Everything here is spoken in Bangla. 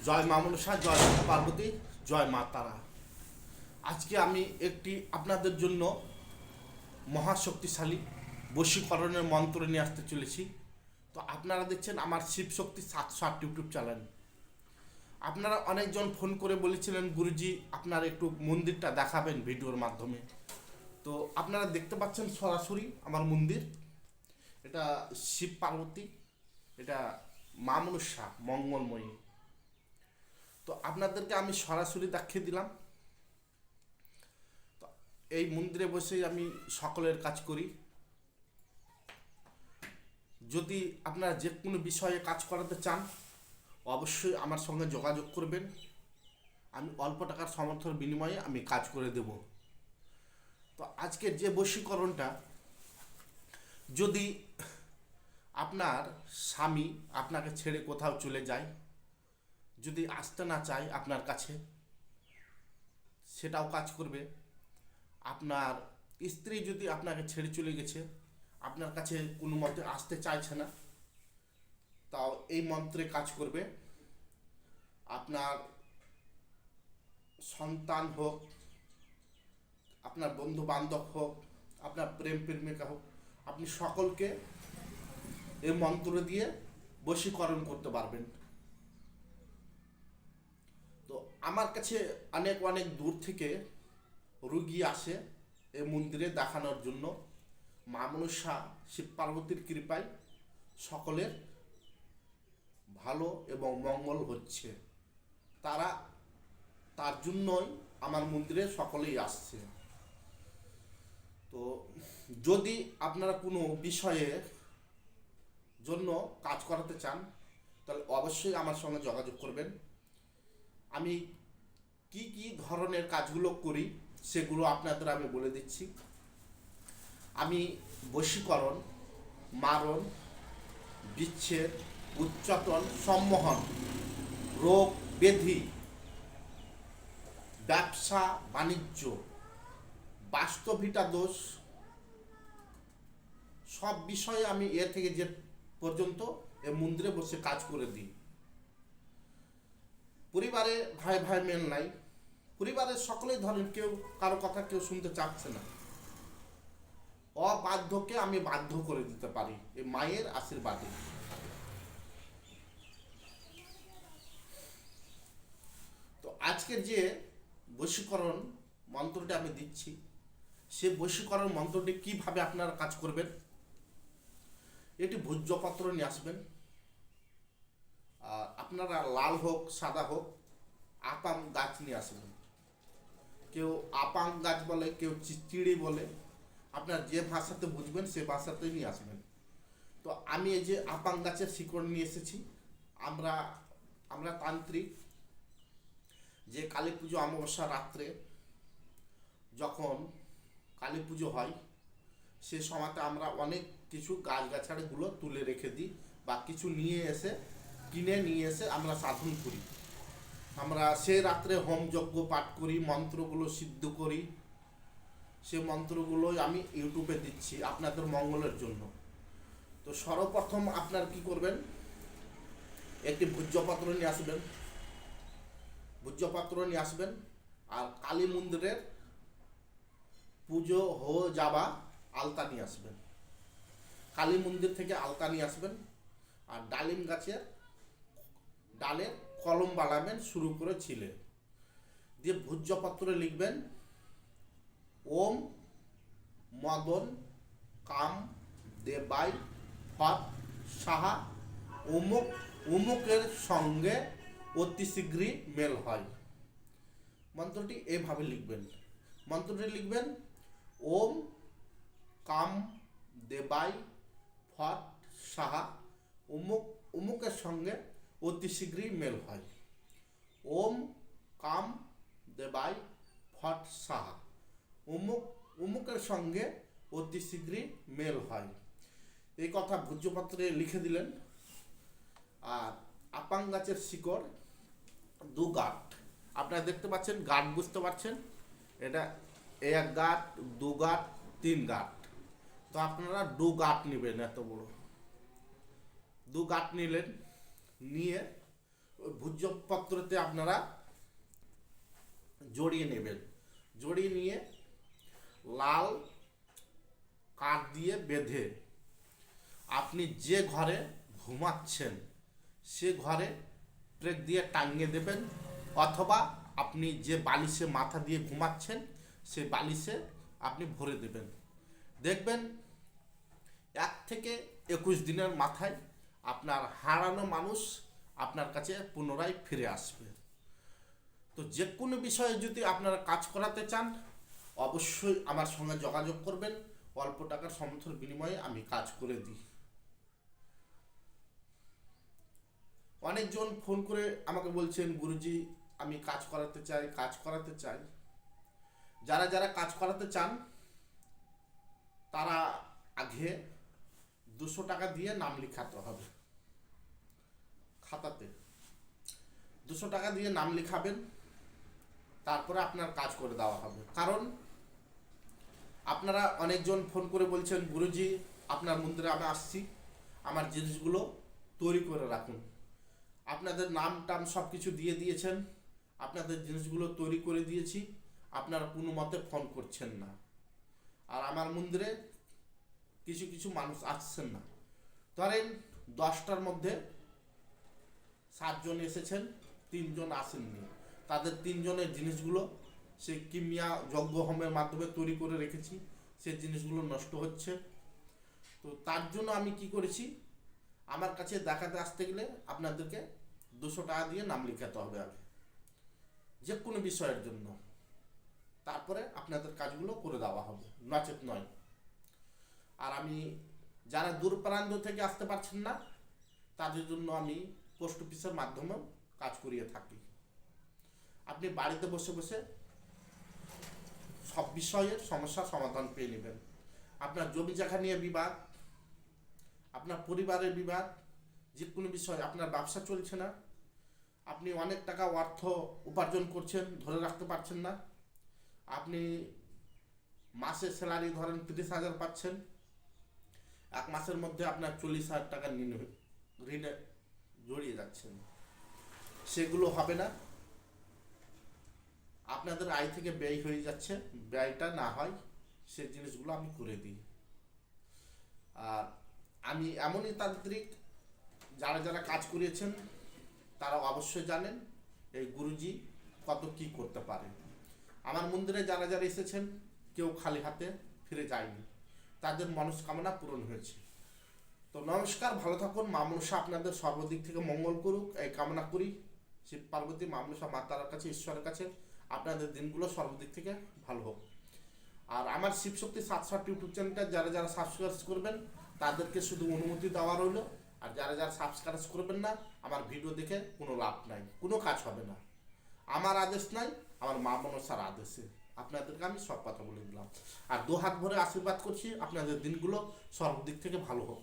জয় মা মনসা, জয় মা পার্বতী, জয় মা তারা। আজকে আমি একটি আপনাদের জন্য মহাশক্তিশালী বশীকরণের মন্ত্র নিয়ে আসতে চলেছি। তো আপনারা দেখছেন আমার শিবশক্তি 708 ইউটিউব চ্যানেল। আপনারা অনেকজন ফোন করে বলেছিলেন, গুরুজি আপনার একটু মন্দিরটা দেখাবেন ভিডিওর মাধ্যমে। তো আপনারা দেখতে পাচ্ছেন সরাসরি আমার মন্দির। এটা শিব পার্বতী, এটা মা মনসা মঙ্গলময়ী। তো আপনাদেরকে আমি সরাসরি দেখিয়ে দিলাম। তো এই মন্দিরে বসেই আমি সকলের কাজ করি। যদি আপনারা যে কোনো বিষয়ে কাজ করাতে চান, অবশ্যই আমার সঙ্গে যোগাযোগ করবেন। আমি অল্প টাকার সমর্থনের বিনিময়ে আমি কাজ করে দেব। তো আজকে যে বশীকরণটা, যদি আপনার স্বামী আপনাকে ছেড়ে কোথাও চলে যায়, যদি আসতে না চায় আপনার কাছে, সেটাও কাজ করবে। আপনার স্ত্রী যদি আপনাকে ছেড়ে চলে গেছে, আপনার কাছে কোনো মতে আসতে চাইছে না, তাও এই মন্ত্রে কাজ করবে। আপনার সন্তান হোক, আপনার বন্ধু বান্ধব হোক, আপনার প্রেম প্রেমিকা হোক, আপনি সকলকে এই মন্ত্র দিয়ে বশীকরণ করতে পারবেন। তো আমার কাছে অনেক অনেক দূর থেকে রুগী আসে এই মন্দিরে দেখানোর জন্য। মা মনসা শিব পার্বতীর কৃপায় সকলের ভালো এবং মঙ্গল হচ্ছে। তারা তার জন্যই আমার মন্দিরে সকলেই আসছে। তো যদি আপনারা কোনো বিষয়ে জন্য কাজ করাতে চান, তাহলে অবশ্যই আমার সঙ্গে যোগাযোগ করবেন। আমি কি কি ধরনের কাজগুলো করি সেগুলো আপনাদের আমি বলে দিচ্ছি। আমি বশীকরণ, মারণ, বিচ্ছেদ, উচ্চাটন, সম্মোহন, রোগ ব্যাধি, ব্যবসা বাণিজ্য, বাস্তবিতা দোষ, সব বিষয়ে আমি এ থেকে যে পর্যন্ত এ মন্দিরে বসে কাজ করে দিই। পরিবারে ভাই ভাই মেল নাই, পরিবারের সকলেই ধরেন কেউ কারো কথা কেউ শুনতে চাচ্ছে না, অবাধ্যকে আমি বাধ্য করে দিতে পারি এই মায়ের আশীর্বাদে। তো আজকের যে বশীকরণ মন্ত্রটি আমি দিচ্ছি, সে বশীকরণ মন্ত্রটি কিভাবে আপনারা কাজ করবেন, এটি ভোজ্যপত্র নিয়ে আসবেন। আর আপনারা লাল হোক সাদা হোক আপাম গাছ নিয়ে আসবেন। কেউ আপাম গাছ বলে, কেউ চিড়ি বলে, আপনার যে ভাষাতে বুঝবেন সে ভাষাতেই নিয়ে আসবেন। তো আমি এই যে আপাং গাছের শিকড় নিয়ে এসেছি। আমরা আমরা তান্ত্রিক, যে কালী পুজো অমাবস্যা রাত্রে যখন কালী পুজো হয়, সে সময়তে আমরা অনেক কিছু গাছগাছালিগুলো তুলে রেখে দিই, বা কিছু কিনে নিয়ে এসে আমরা সাধন করি। আমরা সে রাত্রে হোম যজ্ঞ পাঠ করি, মন্ত্রগুলো সিদ্ধ করি। সে মন্ত্রগুলোই আমি ইউটিউবে দিচ্ছি আপনাদের মঙ্গলের জন্য। তো সর্বপ্রথম আপনার কি করবেন, একটি ভোজ্যপত্র নিয়ে আসবেন। ভোজ্যপত্র নিয়ে আসবেন আর কালী মন্দিরের পুজো হয়ে যাওয়া আলতা নিয়ে আসবেন। কালী মন্দির থেকে আলতা নিয়ে আসবেন। আর ডালিম গাছের ডালের কলম বানাবেন শুরু করে ছিলে দিয়ে ভোজ্যপত্রে লিখবেন, ওম মদন কাম দেবাই ফত সাহা অমুক অমুকের সঙ্গে অতি শীঘ্রই মেল হয়। মন্ত্রটি এইভাবে লিখবেন। মন্ত্রটি লিখবেন, ওম কাম দেবাই ফট সাহা অমুক অমুকের সঙ্গে অতি শীঘ্রই মেল হয়। ওম কাম দেবাই ফট সাহা অমুক অমুকের সঙ্গে অতি শীঘ্রই মেল হয়। এই কথা ভোজ্যপত্রে লিখে দিলেন। আর আপাং গাছের শিকড় 2 গাঁট, আপনারা দেখতে পাচ্ছেন, গাঁট বুঝতে পারছেন, এটা 1 গাঁট 2 গাঁট 3 গাঁট। তো আপনারা 2 গাঁট নেবেন, এত বড় 2 গাঁট নিলেন। নিয়ে ওই ভূর্জপত্রতে আপনারা জড়িয়ে নেবেন। জড়িয়ে নিয়ে লাল কাঠ দিয়ে বেঁধে আপনি যে ঘরে ঘুমাচ্ছেন সে ঘরে প্রেক দিয়ে টাঙিয়ে দেবেন, অথবা আপনি যে বালিশে মাথা দিয়ে ঘুমাচ্ছেন সে বালিশে আপনি ভরে দেবেন। দেখবেন 1 থেকে 21 দিনের মাথায় আপনার হারানো মানুষ আপনার কাছে পুনরায় ফিরে আসবে। তো যে কোনো বিষয়ে যদি আপনারা কাজ করাতে চান অবশ্যই আমার সঙ্গে যোগাযোগ করবেন। অল্প টাকার সমর্থন বিনিময়ে আমি কাজ করে দিই। অনেকজন ফোন করে আমাকে বলছেন, গুরুজি আমি কাজ করাতে চাই। যারা যারা কাজ করাতে চান তারা আগে 200 টাকা দিয়ে নাম লেখাতে হবে। খাতাতে 200 টাকা দিয়ে নাম লেখাবেন, তারপরে আপনার কাজ করে দেওয়া হবে। কারণ আপনারা অনেকজন ফোন করে বলছেন, গুরুজি আপনার মন্দিরে আমি আসছি, আমার জিনিসগুলো তৈরি করে রাখুন। আপনাদের নাম টাম সব কিছু দিয়ে দিয়েছেন, আপনাদের জিনিসগুলো তৈরি করে দিয়েছি, আপনারা কোনো মতে ফোন করছেন না। আর আমার মন্দিরে কিছু কিছু মানুষ আসছেন না। ধরেন 10টার মধ্যে 7 জন এসেছেন, 3 জন আসেননি। তাদের 3 জনের জিনিসগুলো সে কিমিয়া যজ্ঞ হোমের মাধ্যমে তৈরি করে রেখেছি, সে জিনিসগুলো নষ্ট হচ্ছে। তো তার জন্য আমি কি করেছি, আমার কাছে দেখাতে আসতে গেলে আপনাদেরকে 200 টাকা দিয়ে নাম লেখাতে হবে আগে, যে কোনো বিষয়ের জন্য। তারপরে আপনাদের কাজগুলো করে দেওয়া হবে, নচেত নয়। আর আমি যারা দূর প্রান্ত থেকে আসতে পারছেন না তাদের জন্য আমি পোস্ট অফিসের মাধ্যমে কাজ করিয়ে থাকি। আপনি বাড়িতে বসে বসে সব বিষয়ের সমস্যার সমাধান পেয়ে নেবেন। আপনার জমি জায়গা নিয়ে বিবাদ, আপনার পরিবারের বিবাদ, যে কোনো বিষয়, আপনার ব্যবসা চলছে না, আপনি অনেক টাকা অর্থ উপার্জন করছেন ধরে রাখতে পারছেন না, আপনি মাসে স্যালারি ধরেন 30,000 পাচ্ছেন, 1 মাসের মধ্যে আপনার 40,000 টাকা ঋণে জড়িয়ে যাচ্ছেন, সেগুলো হবে না। আপনাদের আয় থেকে ব্যয় হয়ে যাচ্ছে, ব্যয়টা না হয় সে জিনিসগুলো আমি করে দিই। আর আমি এমনই তান্ত্রিক, যারা যারা কাজ করিয়েছেন তারা অবশ্যই জানেন এই গুরুজি কত কি করতে পারে। আমার মন্দিরে যারা যারা এসেছেন কেউ খালি হাতে ফিরে যায়নি, তাদের মনস্কামনা পূরণ হয়েছে। তো নমস্কার, ভালো থাকুন। মা মনসা আপনাদের সর্বদিক থেকে মঙ্গল করুক এই কামনা করি। শিব পার্বতী, মা মনসা, মা তারার কাছে, ঈশ্বরের কাছে আপনাদের দিনগুলো সর্বদিক থেকে ভালো হোক। আর আমার শিবশক্তি 760 ইউটিউব চ্যানেলটা যারা যারা সাবস্ক্রাইব করবেন তাদেরকে শুধু অনুমতি দেওয়া রইল। আর যারা যারা সাবস্ক্রাইব করবেন না, আমার ভিডিও দেখে কোনো লাভ নাই, কোনো কাজ হবে না। আমার আদেশ নাই, আমার মা মনসার আদেশে আপনাদেরকে আমি সব কথা বলে দিলাম। আর 2 হাত ভরে আশীর্বাদ করছি আপনাদের দিনগুলো সর্বদিক থেকে ভালো হোক।